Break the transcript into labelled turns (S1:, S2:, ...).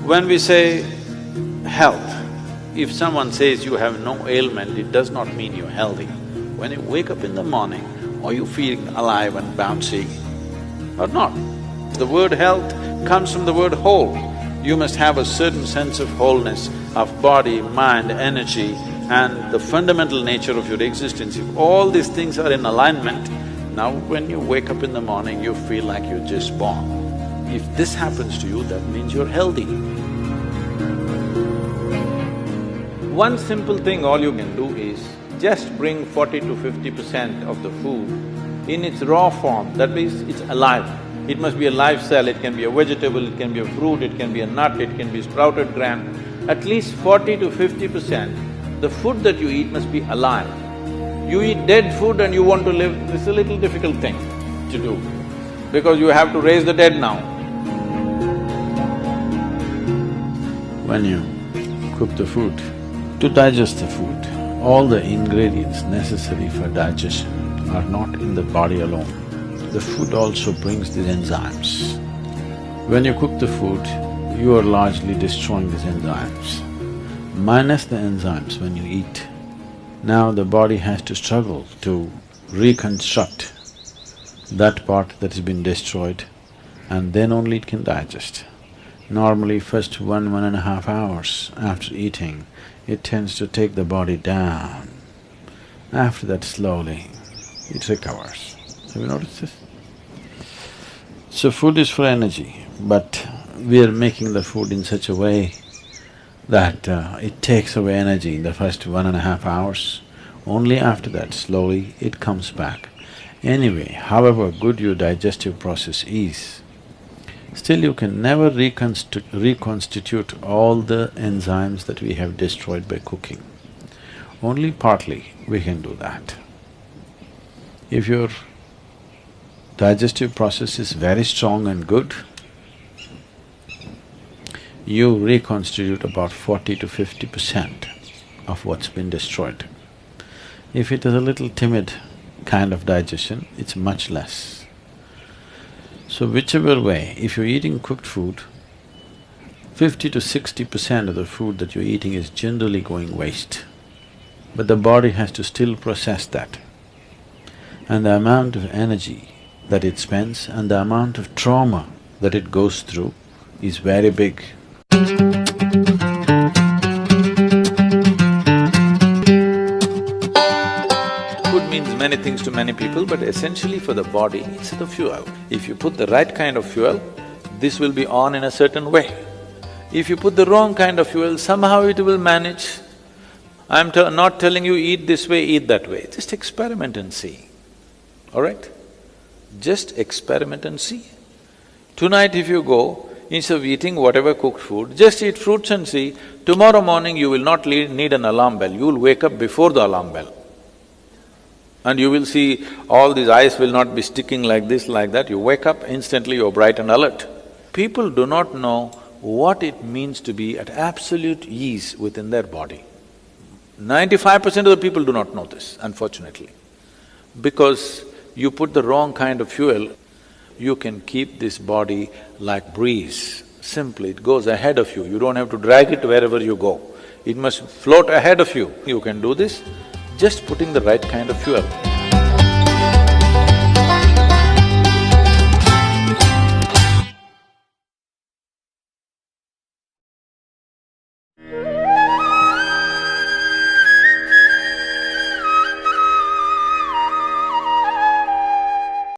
S1: When we say health, if someone says you have no ailment, it does not mean you're healthy. When you wake up in the morning, are you feeling alive and bouncy or not? The word health comes from the word whole. You must have a certain sense of wholeness of body, mind, energy and the fundamental nature of your existence. If all these things are in alignment, now when you wake up in the morning, you feel like you're just born. If this happens to you, that means you're healthy. One simple thing all you can do is just bring 40 to 50% of the food in its raw form, that means it's alive. It must be a live cell, it can be a vegetable, it can be a fruit, it can be a nut, it can be sprouted gram. At least 40 to 50%, the food that you eat must be alive. You eat dead food and you want to live, it's a little difficult thing to do, because you have to raise the dead now. When you cook the food, to digest the food, all the ingredients necessary for digestion are not in the body alone. The food also brings these enzymes. When you cook the food, you are largely destroying these enzymes. Minus the enzymes when you eat, now the body has to struggle to reconstruct that part that has been destroyed and then only it can digest. Normally first 1.5 hours after eating, it tends to take the body down. After that slowly, it recovers. Have you noticed this? So food is for energy, but we are making the food in such a way that it takes away energy in the first 1.5 hours. Only after that, slowly, it comes back. Anyway, however good your digestive process is, still you can never reconstitute all the enzymes that we have destroyed by cooking. Only partly we can do that. If your digestive process is very strong and good, you reconstitute about 40 to 50% of what's been destroyed. If it is a little timid kind of digestion, it's much less. So whichever way, if you're eating cooked food, 50 to 60% of the food that you're eating is generally going waste. But the body has to still process that. And the amount of energy that it spends and the amount of trauma that it goes through is very big. Food means many things to many people, but essentially for the body, it's the fuel. If you put the right kind of fuel, this will be on in a certain way. If you put the wrong kind of fuel, somehow it will manage. I'm not telling you eat this way, eat that way, just experiment and see, all right? Just experiment and see. Tonight if you go, instead of eating whatever cooked food, just eat fruits and see, tomorrow morning you will not need an alarm bell, you will wake up before the alarm bell. And you will see all these eyes will not be sticking like this, like that, you wake up, instantly you're bright and alert. People do not know what it means to be at absolute ease within their body. 95% of the people do not know this, unfortunately. Because you put the wrong kind of fuel, you can keep this body like breeze. Simply, it goes ahead of you, you don't have to drag it wherever you go. It must float ahead of you. You can do this just putting the right kind of fuel.